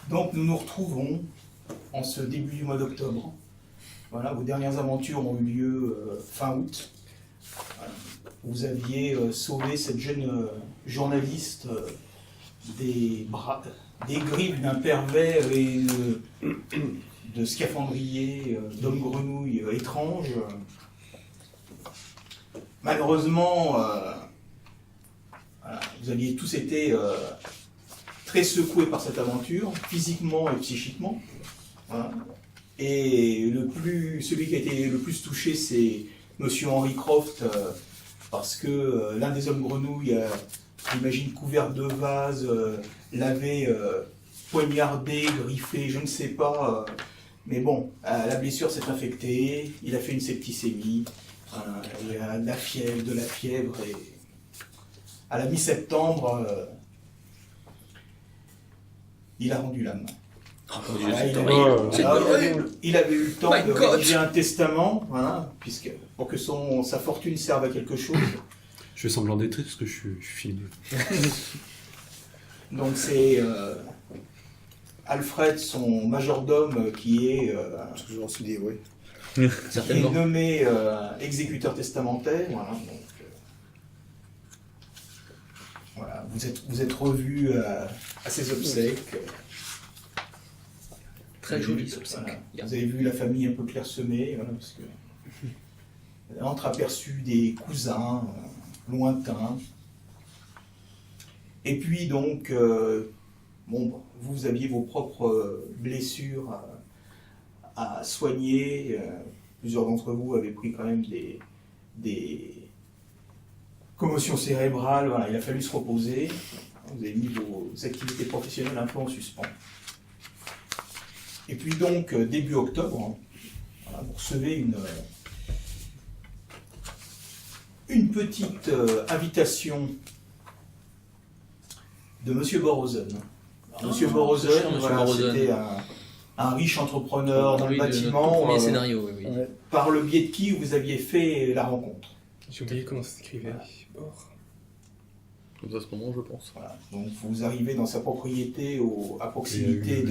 Donc nous nous retrouvons en ce début du mois d'octobre. Voilà, vos dernières aventures ont eu lieu fin août. Voilà. Vous aviez sauvé cette jeune journaliste des griffes d'un pervers et de scaphandriers, d'hommes grenouilles étranges. Malheureusement, voilà, vous aviez tous été très secoués par cette aventure, physiquement et psychiquement. Voilà. Et celui qui a été le plus touché, c'est Monsieur Henry Croft, parce que l'un des hommes grenouilles, j'imagine couvert de vases, l'avait poignardé, griffé, je ne sais pas. Mais bon, la blessure s'est infectée, il a fait une septicémie, il a de la fièvre, et à la mi-septembre, il a rendu l'âme. Voilà, il avait eu le temps de rédiger un testament, voilà, pour que sa fortune serve à quelque chose. Je fais semblant d'être triste parce que je suis filmé. Donc c'est Alfred, son majordome, qui est nommé exécuteur testamentaire. Voilà, donc, voilà, vous êtes revus à ses obsèques. Très joli ce obsèque. Voilà. Vous avez vu la famille un peu clairsemée, voilà, parce que entreaperçu des cousins lointains. Et puis donc, vous aviez vos propres blessures à soigner. Plusieurs d'entre vous avaient pris quand même des commotions cérébrales. Voilà, il a fallu se reposer. Vous avez mis vos activités professionnelles un peu en suspens. Et puis donc, début octobre, voilà, vous recevez une petite invitation de Monsieur Borozen. Monsieur Borozen, voilà, c'était un riche entrepreneur dans le bâtiment, premier scénario, oui. par le biais de qui vous aviez fait la rencontre. J'ai oublié comment ça s'écrivait. Comme ça, ce moment, je pense. Voilà. Donc vous arrivez dans sa propriété à proximité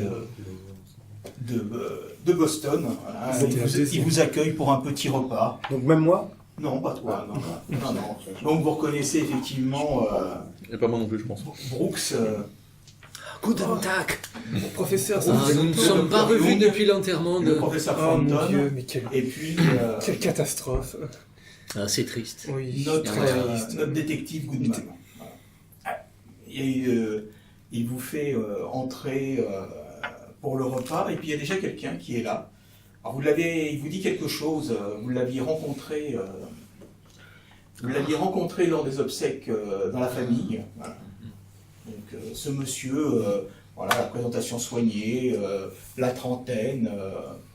de Boston. Voilà. Il vous accueille pour un petit repas. Donc même moi? Non, pas toi. Non. Donc vous reconnaissez effectivement Et pas moi non plus, je pense. Brooks. Guten Tag. Professeur, Nous ne sommes pas revus depuis l'enterrement de... Le professeur Oh mon Fenton. Dieu, mais quelle Et puis catastrophe. Ah, c'est triste. Oui, notre détective Goodman. Voilà. Il vous fait entrer pour le repas, et puis il y a déjà quelqu'un qui est là. Alors il vous dit quelque chose, vous l'aviez rencontré lors des obsèques dans la famille. Voilà. Donc ce monsieur, voilà, la présentation soignée, la trentaine,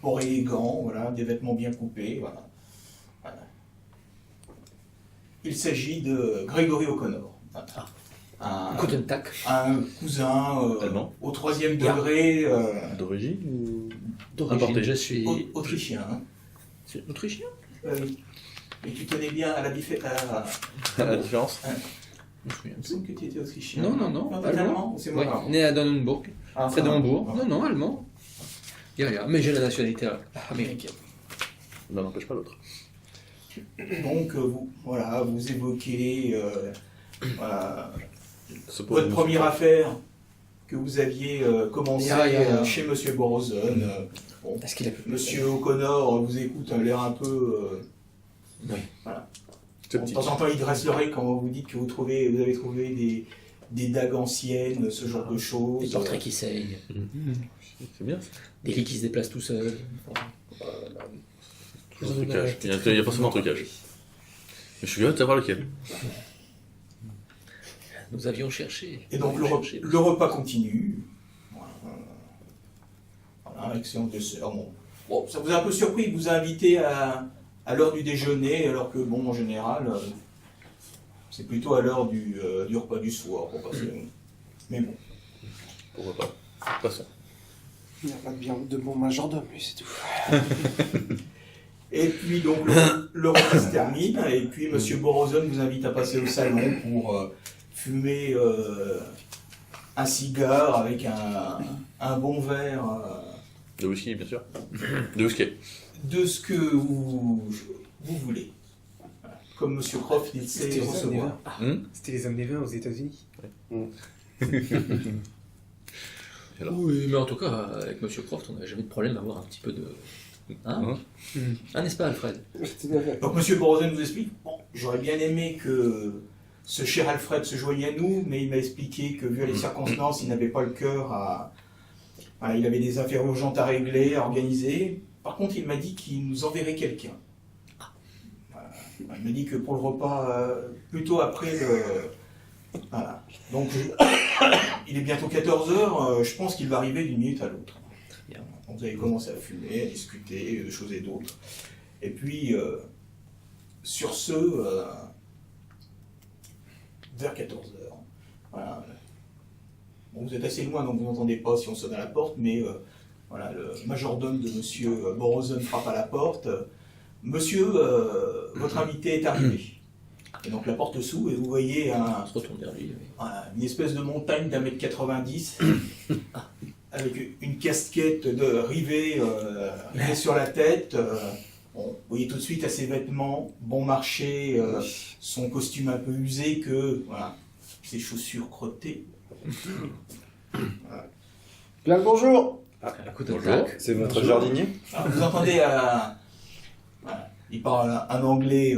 port élégant, voilà, des vêtements bien coupés, voilà. Il s'agit de Gregory O'Connor. Un cousin au 3e degré. D'origine ou D'origine, je suis... Autrichien. Hein. C'est autrichien? Oui. Mais tu connais bien à la différence. Je me souviens. Il me semble que tu étais autrichien. Non. Allemand. C'est moi. Ouais, né à Donnenbourg. Près de Hambourg. Ah. Non, allemand. Il y a rien. Mais j'ai la nationalité américaine. L'un n'empêche pas l'autre. Donc, vous évoquez Ce votre première affaire que vous aviez commencée chez Monsieur Borozen. Monsieur O'Connor vous écoute, a l'air un peu... Voilà. De temps en temps, il dresse l'oreille quand vous dites que vous avez trouvé des dagues anciennes, ce genre de choses. Des portraits qui saignent. C'est bien. Des lits qui se déplacent tout seuls. Toujours un trucage. Il y a forcément un trucage. Mais je suis curieux de savoir lequel. Nous avions cherché. Et donc Nous avions cherché. le repas continue. Voilà, excellent dessert. Bon, ça vous a un peu surpris, il vous a invité à l'heure du déjeuner, alors que, bon, en général, c'est plutôt à l'heure du repas du soir pour passer. Mais bon. Pourquoi pas. Passons. Il n'y a pas de bon majordome, mais c'est tout. Et puis donc le repas se termine, et puis Monsieur Borozon vous invite à passer au salon pour fumer un cigare avec un bon verre De whisky, bien sûr. De whisky. de ce que vous voulez. Voilà. Comme Monsieur Croft, il sait C'était recevoir. C'était les hommes des vins aux États-Unis. Oui, mais en tout cas, avec Monsieur Croft, on n'avait jamais de problème à avoir un petit peu de... Hein Ah, n'est-ce pas, Alfred? Tout à fait. Donc Monsieur Borozon vous explique, bon, j'aurais bien aimé que ce cher Alfred se joigne à nous, mais il m'a expliqué que vu les circonstances, il n'avait pas le cœur à... Voilà, il avait des affaires urgentes à régler, à organiser. Par contre, il m'a dit qu'il nous enverrait quelqu'un. Voilà. Il m'a dit que pour le repas, plutôt après le... Voilà. Donc, il est bientôt 14h, je pense qu'il va arriver d'une minute à l'autre. Bien. Donc, vous avez commencé à fumer, à discuter de choses et d'autres. Et puis, sur ce, vers 14h, voilà. Bon, vous êtes assez loin, donc vous n'entendez pas si on sonne à la porte, mais voilà, le majordome de Monsieur Borozon frappe à la porte. Monsieur, votre invité est arrivé. Et donc la porte s'ouvre et vous voyez On se retourne vers lui. Oui. voilà, une espèce de montagne d'1,90 m avec une casquette rivée sur la tête. Bon, vous voyez tout de suite à ses vêtements, bon marché, son costume un peu usé, que voilà, ses chaussures crottées. Bien le bonjour. Un coup de Bonjour. tac. C'est votre jardinier? Alors, vous entendez, voilà, il parle un anglais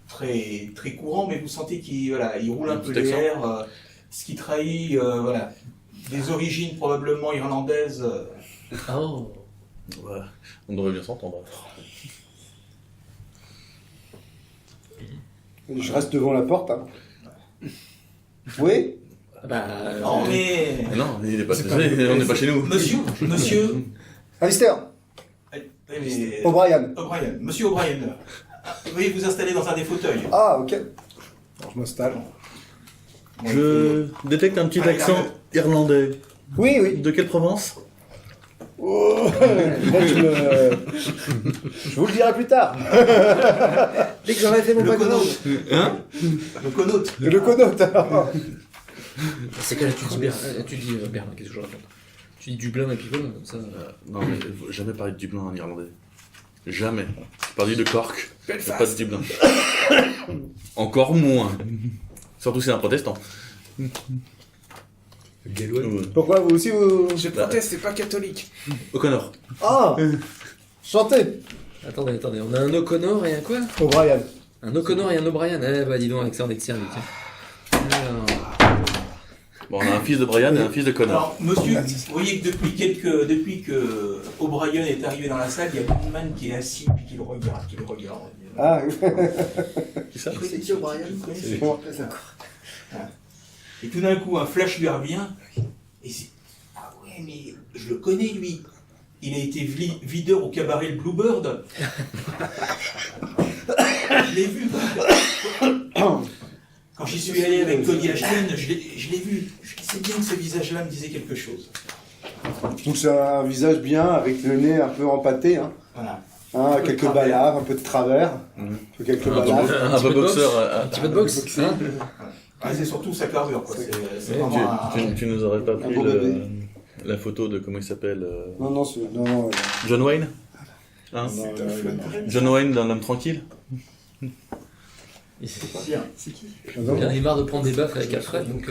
très, très courant, mais vous sentez qu'il voilà, il roule un peu petit accent. l'air, ce qui trahit voilà, des origines probablement irlandaises. Oh. Ouais. On devrait bien s'entendre. Je reste devant la porte. Hein. Oui. Bah, Non, mais... Mais non, il est pas, C'est on n'est pas chez nous. Monsieur... Alistair. mais- O'Brien. O'Brien, Monsieur O'Brien, veuillez vous installer dans un des fauteuils. Ah, ok. Alors, je m'installe. Je détecte un petit Allez, accent arrête. irlandais. Oui, oui. De quelle province? Oh, là, je vous le dirai plus tard. Dès que j'aurai fait mon Le background. Connaught. Hein? Le Connaught. Le Connaught. c'est que là, tu dis Berlin, qu'est-ce que je raconte? Tu dis Dublin et puis voilà, comme ça. Non, mais faut jamais parler de Dublin en irlandais. Jamais. Tu parles de Cork, mais pas de Dublin. Encore moins. Surtout si c'est un protestant. Gallois. Pourquoi vous aussi vous... Je proteste, c'est pas catholique. O'Connor. Ah. Chantez. Attendez, on a un O'Connor et un quoi? O'Brien. Un O'Connor et un O'Brien. Eh bah dis donc, avec ça on est de servi, tiens. Alors... Bon, on a un fils de Brian et un fils de Connor. Alors, monsieur, vous voyez que depuis que O'Brien est arrivé dans la salle, il y a Goodman qui est assis puis qui le regarde, Ah, Qui ça? C'est qui O'Brien? c'est bon. Et tout d'un coup, un flash lui revient. Et c'est... Ah ouais, mais je le connais, lui. Il a été videur au cabaret le Bluebird. Je l'ai vu. Quand j'y suis allé avec Cody Ashton, je l'ai vu. Je sais bien que ce visage-là me disait quelque chose. Donc c'est un visage bien, avec le nez un peu empâté. Hein. Voilà. Hein, peu de quelques travers. balaves, un peu de travers. Quelques balaves. Un peu boxeur. Un petit peu de boxe, hein? Ouais, c'est surtout sa carrure, quoi. C'est Tu, vraiment un... tu nous aurais pas pris beau bébé. la photo de comment il s'appelle Non, non, non. John Wayne hein? Non, John Wayne dans L'Homme Tranquille. Bien. non. Il en est marre de prendre des baffes avec Alfred, donc...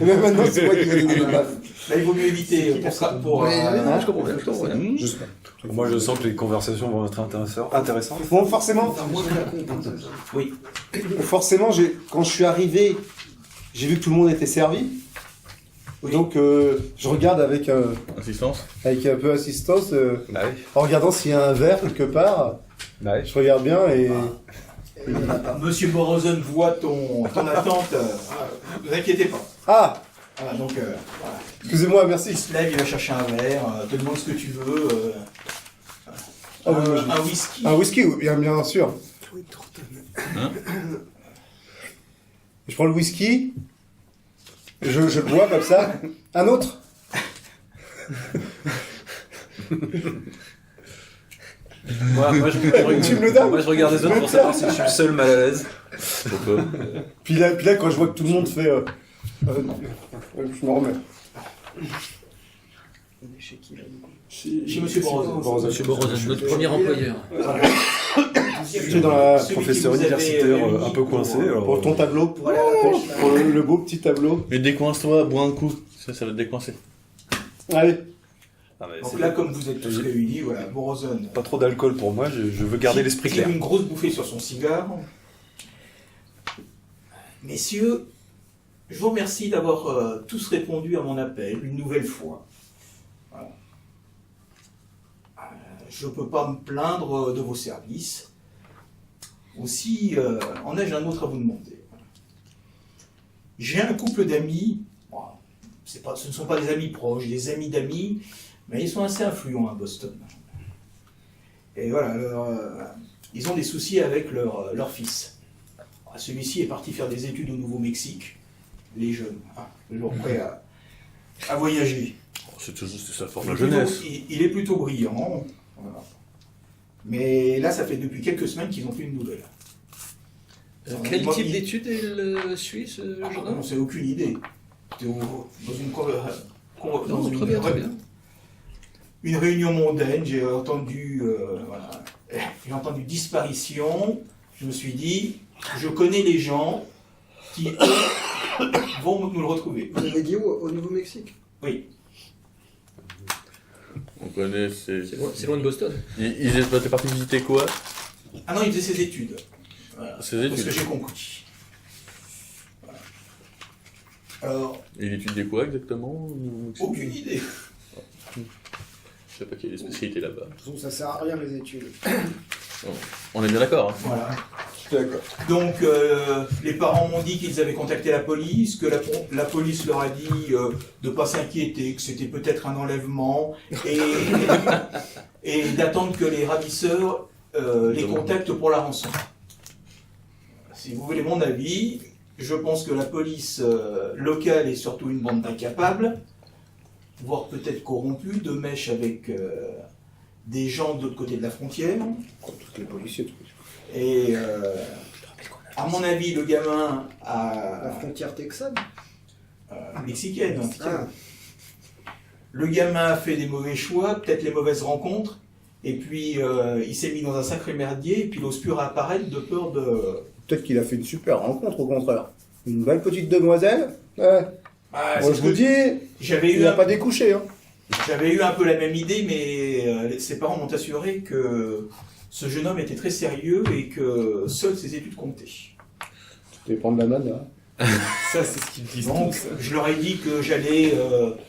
Mais maintenant, c'est moi qui vais donner les baffes. Là, il vaut mieux éviter pour je comprends bien, je comprends bien. Mmh. Je sais pas. Moi, je sens que les conversations vont être intéressantes. Bon, forcément, Oui. forcément, quand je suis arrivé, j'ai vu que tout le monde était servi. Oui. Donc, je regarde avec un peu assistance, Bah oui. en regardant s'il y a un verre quelque part. Bah oui. Je regarde bien Il n'y en a pas. Monsieur Borozen voit ton attente. Ne vous inquiétez pas. Ah, Voilà, donc, voilà. excusez-moi, merci. Il se lève, il va chercher un verre, te demande ce que tu veux. Ah, oui, oui. Un whisky. Un whisky, oui, bien sûr. Hein? Je prends le whisky, je le bois comme ça. Un autre? Moi, je Tu me le donnes? moi, je regarde les autres pour savoir si je suis le seul mal à l'aise. Pourquoi? Puis là, quand je vois que tout le monde fait... je me remets. Chez Monsieur Borozen. Monsieur Borozen, notre premier employeur. J'étais dans la... Celui Professeur qui vous avait universitaire réuni un peu coincé. pour, alors, Pour ton tableau. Pour aller à la pêche, là. Pour le beau petit tableau. Mais décoince-toi, bois un coup. Ça va te décoincer. Allez. Ah, mais Donc c'est là, comme vous êtes tous réunis, voilà, Borozen pas trop d'alcool pour moi, je veux garder l'esprit tire clair. une grosse bouffée sur son cigare. Messieurs, je vous remercie d'avoir tous répondu à mon appel une nouvelle fois. Voilà. Je ne peux pas me plaindre de vos services. Aussi, en ai-je un autre à vous demander. J'ai un couple d'amis, bon, ce ne sont pas des amis proches, des amis d'amis, mais ils sont assez influents à Boston. Et voilà, ils ont des soucis avec leur fils. Celui-ci est parti faire des études au Nouveau-Mexique, les jeunes, toujours prêts à voyager. Ça forme la jeunesse. Il est plutôt brillant, voilà. Mais là, ça fait depuis quelques semaines qu'ils n'ont plus de nouvelles. Quel Moi, type il- d'études il suit, ce jeune On homme? n'en sait aucune idée. Dans Non, très bien, très bien. une réunion mondaine, j'ai entendu, voilà, j'ai entendu disparition. Je me suis dit, je connais les gens qui eux, vont nous le retrouver. Vous avez dit où? Au Nouveau-Mexique? Oui. On connaît C'est loin de Boston. T'es parti visiter quoi? Ah non, il faisait ses études. Voilà. Ses Parce que études. j'ai compris. Voilà. Alors, Et il étudiait quoi exactement? aucune idée. Je sais pas quelle est la spécialité là-bas. De toute façon, ça sert à rien les études. On est bien d'accord. Hein. Voilà. Je suis d'accord. Donc, les parents m'ont dit qu'ils avaient contacté la police, que la police leur a dit de ne pas s'inquiéter, que c'était peut-être un enlèvement, et d'attendre que les ravisseurs les contactent pour la rançon. Si vous voulez mon avis, je pense que la police locale est surtout une bande d'incapables, voire peut-être corrompus, de mèche avec des gens de l'autre côté de la frontière. Comme tous les policiers. Et à mon avis, le gamin La a frontière texane? mexicaine. Ah, Le gamin a fait des mauvais choix, peut-être les mauvaises rencontres, et puis il s'est mis dans un sacré merdier, et puis il n'ose plus réapparaître de peur de. Peut-être qu'il a fait une super rencontre, au contraire. Une belle petite demoiselle. Ouais. Ah, Moi, c'est je ce vous que- dis, J'avais il eu, n'a pas découché. Hein. j'avais eu un peu la même idée, mais ses parents m'ont assuré que ce jeune homme était très sérieux et que seules ses études comptaient. Tu devais prendre la nana. Ça, c'est ce qu'ils disent Donc, tous. je leur ai dit que j'allais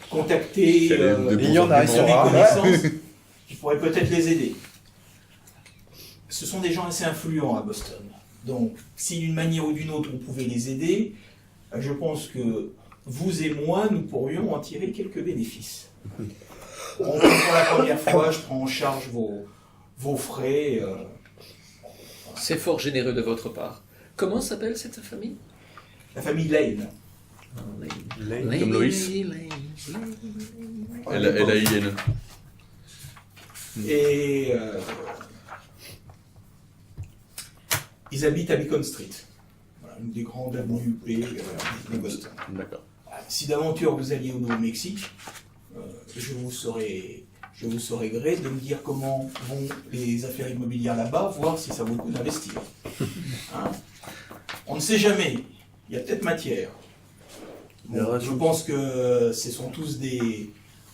contacter Il y en a, ils des sont rares. connaissances qui pourraient peut-être les aider. Ce sont des gens assez influents à Boston. Donc, si d'une manière ou d'une autre on pouvait les aider, je pense que vous et moi, nous pourrions en tirer quelques bénéfices. Pour la première fois, je prends en charge vos frais. C'est fort généreux de votre part. Comment s'appelle cette famille? La famille Lane. Comme Loïs. L-A-I-N. Et ils habitent à Beacon Street, voilà, une des grandes avenues huppées de Boston. D'accord. Si d'aventure vous alliez au Nouveau-Mexique, je vous serais gré de me dire comment vont les affaires immobilières là-bas, voir si ça vaut le coup d'investir. Hein? On ne sait jamais, il y a peut-être matière. Bon, je pense que ce sont tous des...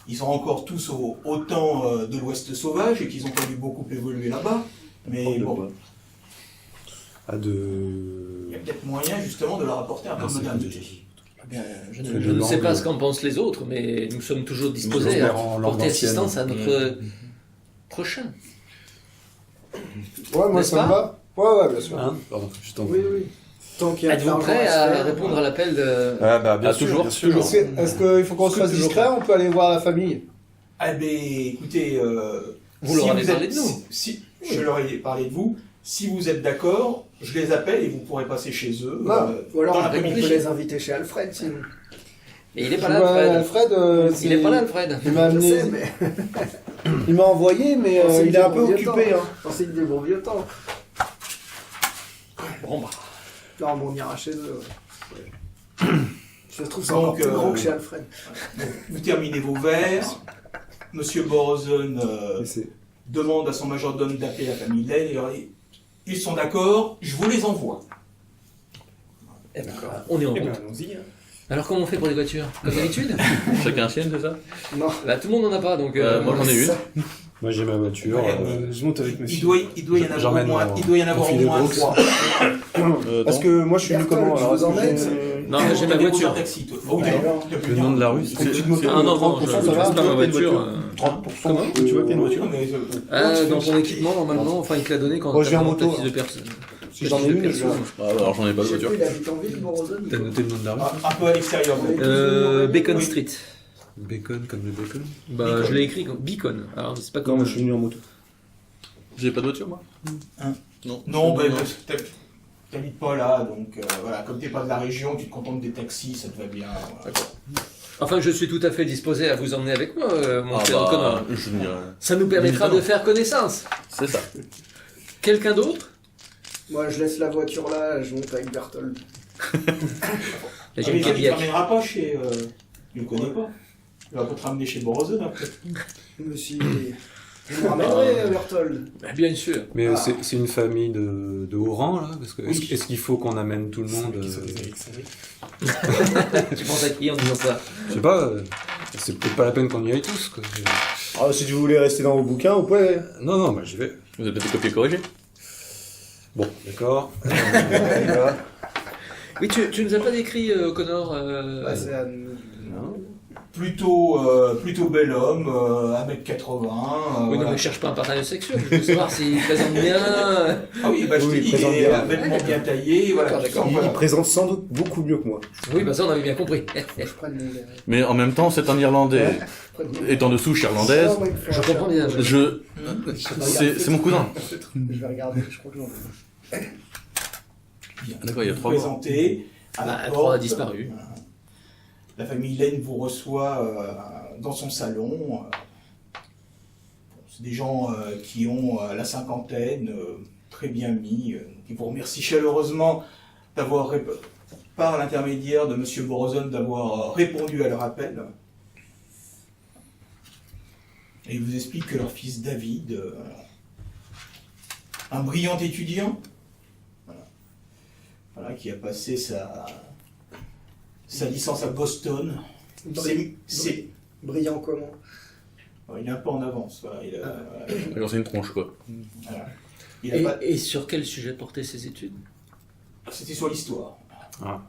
Ils sont encore tous au temps de l'Ouest sauvage et qu'ils ont pas dû beaucoup évoluer là-bas. Mais bon, il y a peut-être moyen justement de leur apporter un peu de modernité. Eh bien, je ne sais pas ce qu'en pensent les autres, mais nous sommes toujours disposés à J'espère en langue porter ancienne. assistance à notre prochain. Ouais, moi N'est-ce ça me va. Ouais, bien sûr. Hein Pardon, juste en Oui, oui. Tant qu'il y a de Êtes-vous l'argent prêt se à faire, répondre à l'appel de... Ah bah bien Ah, sûr, toujours, bien sûr. toujours. Est-ce qu'il faut qu'on se fasse toujours discret? On peut aller voir la famille. Ah ben, écoutez, Vous leur avez êtes- parlé de nous. je leur ai parlé de vous. Si vous êtes d'accord, je les appelle et vous pourrez passer chez eux. Non. Ou alors dans on l'après-midi. peut les inviter chez Alfred, sinon. Et il est pas Ouais, là, Alfred. Alfred, Il est pas là, Alfred. Il m'a Je amené. sais, mais Il m'a envoyé, mais C'est il est un peu du bon vieux occupé. temps. Hein. c'est des bons vieux temps. Bon, bah. Non, bon, on ira chez eux. Ouais. Ça se trouve, c'est encore Donc, plus grand que chez Alfred. Vous terminez vos verres. Monsieur Borozon demande à son majordome d'appeler la famille Lane et leur dit, ils sont d'accord, je vous les envoie. Eh ben, on est en Eh route. ben, allons-y. Hein. Alors, comment on fait pour les voitures? Comme d'habitude? Chacun sienne, c'est ça? Non. Bah, tout le monde n'en a pas, donc... Moi j'en ai une. Moi j'ai ma voiture. Je monte avec Il monsieur. doit y en avoir au J'emmène moins, mon- il doit y en avoir mon au filet moins Brooks. 3. Parce que moi je suis venu Berthold, comment je alors? vous emmène. Non, mais j'ai ma voiture. Taxi, toi. Ouais, non. Le nom de la rue, c'est C'est- petite moto. c'est- Ah non, non, 30%, je ça va, c'est pas tu ma vois, voiture. 30%. Tu vois qu'il y a une voiture Dans ton équipement, normalement, enfin, il te l'a donné quand Moi, je viens en t'as moto, ta fiche de hein. personne. Si j'en ai une, je Ah, alors j'en ai pas de Je sais voiture. plus, il habite en ville, Borozon. T'as noté le nom de la rue Un peu à l'extérieur. Bacon Oui. Street. Bacon comme le bacon. Bah, Beacon. je l'ai écrit comme Beacon. Alors, c'est pas Non, comme... moi je suis venu en moto. J'ai pas de voiture, moi? Hein? Non. Non, ben, t'habites pas là, donc voilà, comme t'es pas de la région, tu te contentes des taxis, ça te va bien. Voilà. Enfin, je suis tout à fait disposé à vous emmener avec moi, mon Ah cher O'Connor. bah, je n'irai. Ça nous permettra de faire connaissance. C'est ça. Quelqu'un d'autre? Moi, je laisse la voiture là, je monte avec Berthold. Là, Ah, j'ai mais une tu ne Cadillac. t'emmèneras pas chez. Il le connaît pas. Il va pas te ramener chez Borozon après. Monsieur, vous me ramènerez, Berthold. Bah, bien sûr. Mais Ah. c'est une famille de haut rang là parce que Oui. est-ce qu'il faut qu'on amène tout le monde Qui sont des Alexandries. Tu penses à qui en disant ça? Je sais pas, c'est peut-être pas la peine qu'on y aille tous quoi. Ah, si vous voulez rester dans vos bouquins, vous pouvez. Non, non, bah j'y vais. Vous avez peut-être des copies corrigées? Bon, d'accord. Oui, tu nous as pas décrit, O'Connor. Bah, c'est à nous. Plutôt bel homme, 1m80. Oui, non, mais je cherche pas un partenaire sexuel. Je veux savoir s'il présente bien. Ah oui, bah, je Oui, te dis, il il présente est bien. vêtements bien taillés. Voilà, D'accord, tu d'accord. sens, Il voilà. présente sans doute beaucoup mieux que moi. Oui, bah ça, on avait bien compris. Je prenne mon verre. Mais en même temps, c'est un Irlandais. Je prenne mon verre. Étant de souche irlandaise, Non, mais il faut Je un comprends bien. chat. c'est mon cousin. Je vais regarder, je crois que j'en ai. Bien. D'accord, il y a Vous 3 mois. présentez à la Bah, porte. 3 a disparu. La famille Lane vous reçoit dans son salon. C'est des gens qui ont la cinquantaine, très bien mis, qui vous remercient chaleureusement d'avoir, par l'intermédiaire de M. Borozon, d'avoir répondu à leur appel. Et ils vous expliquent que leur fils David, un brillant étudiant, voilà, qui a passé sa licence à Boston, c'est Brillant comment? il est un peu en avance. Voilà, Alors c'est une tronche, quoi. il a pas- Et sur quel sujet portaient ses études? C'était sur l'histoire. Ah.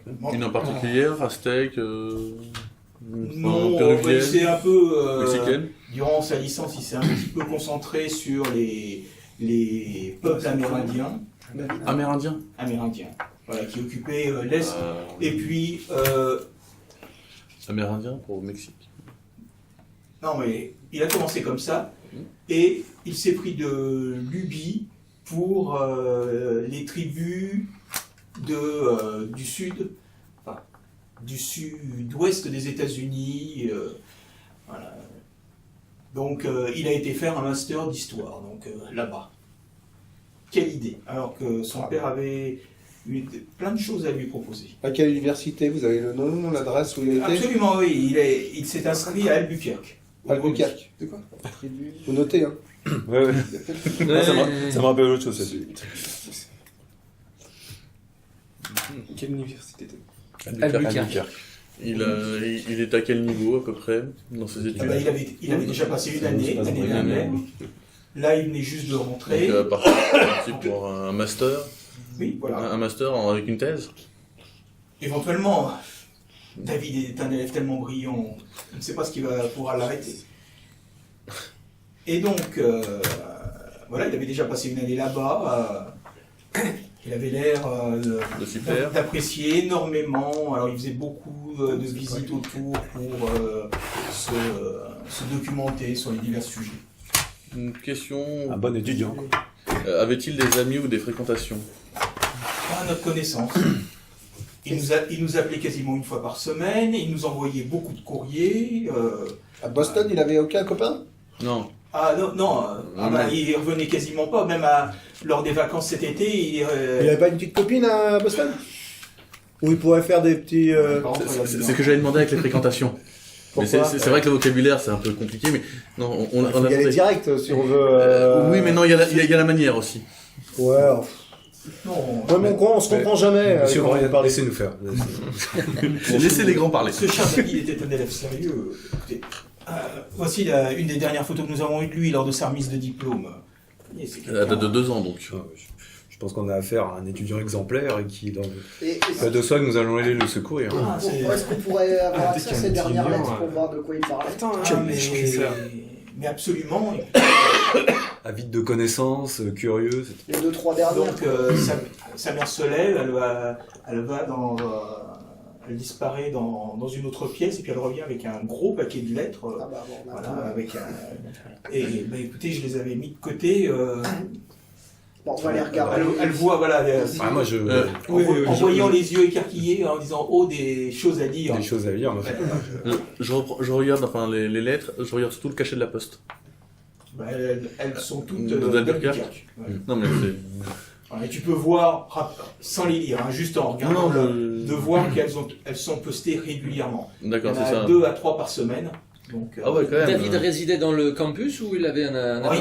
Bon, Une en particulière, aztèque, Non, péruvienne, c'est un peu. mexicaine. Durant sa licence, il s'est un petit peu concentré sur les peuples amérindiens, Amérindien. voilà, qui occupaient l'Est. Et puis, Amérindien pour le Mexique. non, mais il a commencé comme ça, et il s'est pris de lubie pour les tribus du sud, enfin, du sud-ouest des États-Unis. Voilà. Donc, il a été faire un master d'histoire, donc là-bas. Quelle idée! Alors que son père avait plein de choses à lui proposer. À quelle université? Vous avez le nom, l'adresse où il était? Absolument, oui. Il s'est inscrit à Albuquerque. Albuquerque. C'est quoi? Vous notez, hein? Ouais, ouais. Ouais, Ça me rappelle autre chose. ça. Quelle université Albuquerque. Il est à quel niveau à peu près dans ses études? Ah bah, il avait déjà passé une année, l'année dernière. Là, il venait juste de rentrer. Donc, parti pour un master, Oui, voilà. un master avec une thèse. Éventuellement, David est un élève tellement brillant, on ne sait pas ce qui va pouvoir l'arrêter. Et donc, voilà, il avait déjà passé une année là-bas. Il avait l'air De super. d'apprécier énormément. Alors, il faisait beaucoup de visites autour pour se documenter sur les divers sujets. Une question. Un bon étudiant. Avait-il des amis ou des fréquentations? Pas à notre connaissance. Il nous appelait quasiment une fois par semaine. Il nous envoyait beaucoup de courriers. À Boston, il avait aucun copain? Non. Ah non, il revenait quasiment pas. Même lors des vacances cet été, Il avait pas une petite copine à Boston? Où il pourrait faire des petits... C'est ce que j'avais demandé avec les fréquentations. Mais Pourquoi c'est vrai que le vocabulaire c'est un peu compliqué, mais non, on Il a faut y aller demandé. direct si on veut... Oui, mais non, il y a la manière aussi. Ouais, Non, ouais, mais on se comprend jamais. Monsieur quand on Brian, parle. laissez-nous faire. Laissez les grands parler. ce cher David était un élève sérieux. Écoutez, voici une des dernières photos que nous avons eues de lui lors de sa remise de diplôme. Et c'est Elle date de 2 ans donc. Je pense qu'on a affaire à un étudiant exemplaire et qu'il en Et pas de soi que nous allons aller le secourir. Ah, c'est- Est-ce qu'on pourrait avoir accès à qu'il y a ces un dernières petit lettres lien, pour voir de quoi il parlait? Attends, Ah, mais absolument. Avide de connaissances, curieux. Les 2-3 dernières. Donc sa mère se lève, elle disparaît dans une autre pièce et puis elle revient avec un gros paquet de lettres. Ah bah bon, on Voilà, attend. avec et écoutez, je les avais mis de côté. Bon, on va les regarder. Elle voit, voilà, Ah, moi, je. en voyant les yeux écarquillés, en disant oh des choses à dire. Des choses à lire. Je regarde enfin les lettres, je regarde surtout le cachet de la poste. Bah, elles sont toutes d'Albuquerque. Ouais. Non mais c'est. Voilà, et tu peux voir, sans les lire, hein, juste en regardant, de voir qu'elles sont postées régulièrement. Il y D'accord, en c'est a ça. 2 à 3 par semaine. Donc, Ah ouais, quand même. David résidait dans le campus ou il avait un alors,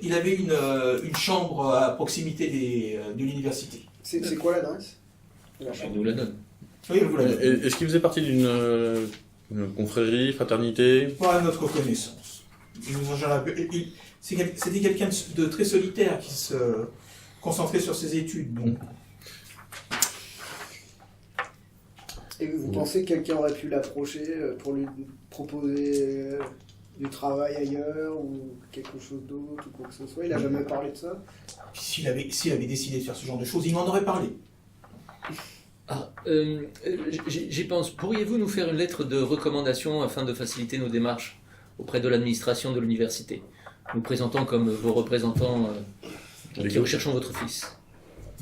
il avait une chambre à proximité de l'université. C'est quoi l'adresse? On nous la donne. Oui, vous l'avez. Est-ce qu'il faisait partie d'une confrérie, fraternité? Pas à notre connaissance. C'était quelqu'un de très solitaire qui se concentrait sur ses études. Donc. Et vous pensez que quelqu'un aurait pu l'approcher pour lui proposer du travail ailleurs ou quelque chose d'autre ou quoi que ce soit? Il a jamais parlé de ça? S'il avait décidé de faire ce genre de choses, il m'en aurait parlé. Ah, j'y pense. Pourriez-vous nous faire une lettre de recommandation afin de faciliter nos démarches auprès de l'administration de l'université, nous présentant comme vos représentants qui recherchons votre fils?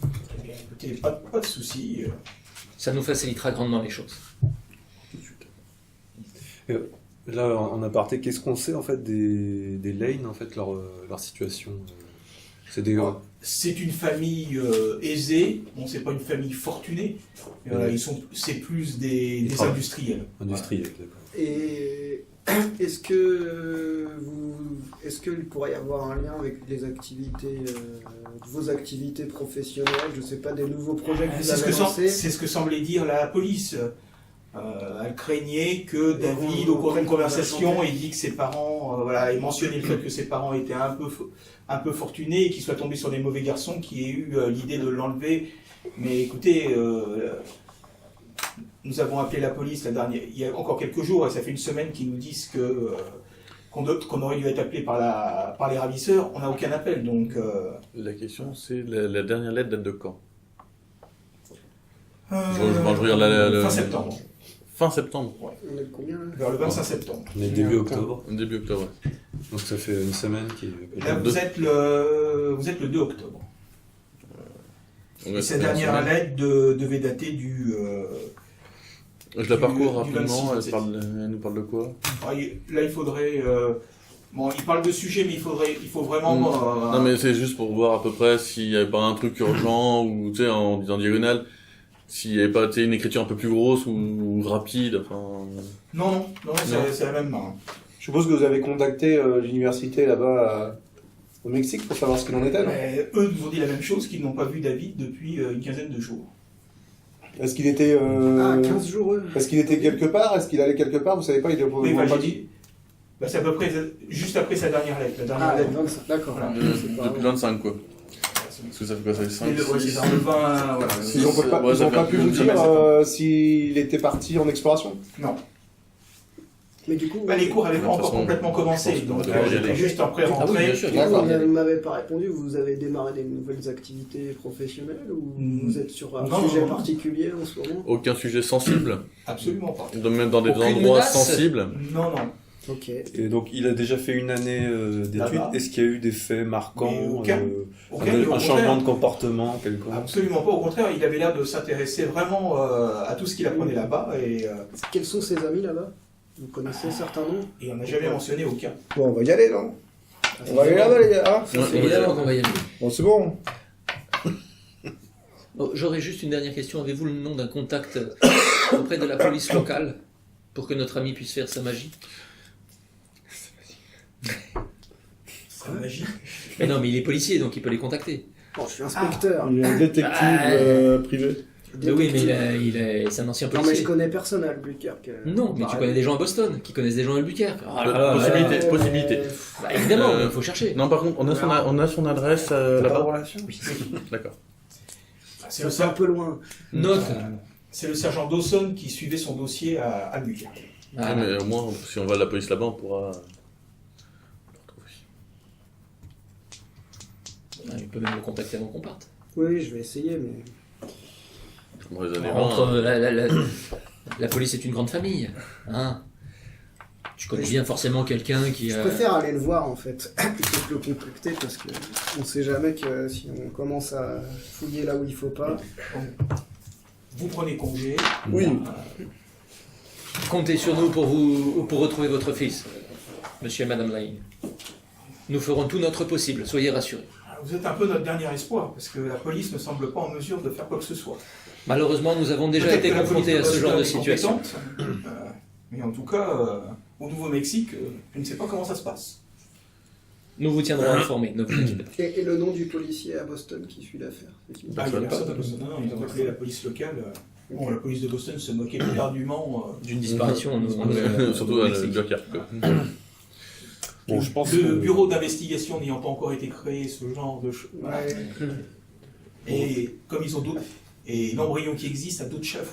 Eh bien, écoutez, pas de souci. Ça nous facilitera grandement les choses. Là, en aparté, qu'est-ce qu'on sait en fait des Lane, en fait, leur situation? C'est des. C'est une famille aisée. Bon, c'est pas une famille fortunée. C'est plus des industriels. Industriels, d'accord. Et est-ce qu'il pourrait y avoir un lien avec les activités, vos activités professionnelles, je sais pas, des nouveaux projets que vous avez lancés? C'est ce que semblait dire la police. Elle craignait que David, au cours d'une conversation, ait dit que ses parents, ait mentionné le fait que ses parents étaient un peu fortunés et qu'il soit tombé sur des mauvais garçons qui aient eu l'idée de l'enlever. Mais écoutez, nous avons appelé la police il y a encore quelques jours, et ça fait une semaine qu'ils nous disent qu'on aurait dû être appelé par les ravisseurs. On n'a aucun appel, donc... La question c'est la dernière lettre date de quand? Je fin regarde septembre. Fin septembre. On est de combien là? Vers le 25 septembre. On est début octobre. Début octobre. Donc ça fait une semaine qui est. Là, vous êtes le 2 octobre. Ouais. Et cette dernière lettre devait dater du... Je la parcours du rapidement, 26, elle nous parle de quoi? Là, il faudrait... Bon, il parle de sujet, mais il faut vraiment... Non mais c'est juste pour voir à peu près s'il n'y avait pas un truc urgent, ou tu sais, en disant diagonale, s'il n'y avait pas une écriture un peu plus grosse ou rapide, enfin... Non, c'est la même main. Je suppose que vous avez contacté l'université là-bas au Mexique pour savoir ce qu'il en était, non? Mais eux nous ont dit la même chose, qu'ils n'ont pas vu David depuis une quinzaine de jours. Est-ce qu'il était... 15 jours, eux. Est-ce qu'il était quelque part? Est-ce qu'il allait quelque part? Vous savez pas, il a Oui, pas j'ai dit. dit... c'est à peu près juste après sa dernière lettre. La dernière Ah, lettre. 25, d'accord. Voilà. C'est pas- Depuis le 25 quoi. Parce que ça fait quoi, ça fait 5, Et le- ouais, c'est dans le 20... Voilà. Ils n'ont Ouais, ça pas fait pu une vous semaine, dire s'il était parti en exploration? Non. Mais du coup, Les cours n'avaient pas De toute encore façon, complètement commencé, je pense donc qu'on devrait y j'étais aller. juste en Ah oui, pré-rentrée. bien sûr, du d'accord. coup, vous ne m'avez pas répondu, vous avez démarré des nouvelles activités professionnelles ou vous êtes sur un Non, sujet non, non. particulier en ce moment? Aucun sujet sensible, Absolument pas. même dans des Aucune endroits menace. sensibles. Non, non. Ok. Et donc, il a déjà fait une année d'études. Là-bas. Est-ce qu'il y a eu des faits marquants Mais aucun. Aucun, un au changement contraire. de comportement quelconque? Absolument pas. Au contraire, il avait l'air de s'intéresser vraiment à tout ce qu'il apprenait là-bas et Quels sont ses amis là-bas? Vous connaissez certains noms? on n'a jamais mentionné aucun. Bon, on va y aller, non? On va aller là-bas, les gars. Hein Ouais, Évidemment qu'on va y aller. Bon, c'est bon. Bon, j'aurais juste une dernière question. Avez-vous le nom d'un contact auprès de la police locale pour que notre ami puisse faire sa magie? C'est magique. Mais non, mais il est policier, donc il peut les contacter. Bon, je suis inspecteur. Il y a un détective Ah. privé. Mais oui, mais c'est un ancien Non, mais je policier. connais personne à Albuquerque. Non, mais tu connais des gens à Boston qui connaissent des gens à Albuquerque. Ah là là, Possibilité, ouais. possibilité. Bah, évidemment, il faut chercher. Non, par contre, on a son adresse T'as pas de là-bas. relation? D'accord. C'est le, C'est un peu loin. Note. c'est le sergent Dawson qui suivait son dossier à Albuquerque. Ah, Mais au moins, si on va à la police là-bas, on pourra le retrouver. il peut même le contacter avant qu'on parte. Oui, je vais essayer, mais. Dans les années Entre 20. la police est une grande famille. Hein, tu connais bien forcément quelqu'un qui. Je préfère aller le voir en fait, plutôt que le contacter parce que on sait jamais que si on commence à fouiller là où il faut pas. Vous prenez congé. Oui. Comptez sur nous pour retrouver votre fils, monsieur et madame Lane. Nous ferons tout notre possible, soyez rassurés. Vous êtes un peu notre dernier espoir, parce que la police ne semble pas en mesure de faire quoi que ce soit. Malheureusement, nous avons déjà Peut-être été que la confrontés à police ce genre de Boston est situation. compétente, mais en tout cas, au Nouveau-Mexique, je ne sais pas comment ça se passe. Nous vous tiendrons informés, ne vous inquiétez pas. Et le nom du policier à Boston qui suit l'affaire, c'est qui? Ah, il y a personne à Boston. Non, ils ont appelé la police locale. Bon, la police de Boston se moquait plus ardument. D'une disparition, Surtout à Albuquerque. Bon, je pense Le que- bureau d'investigation n'ayant pas encore été créé, ce genre de choses. Ouais. Et comme ils ont d'autres. Et l'embryon qui existe a d'autres chefs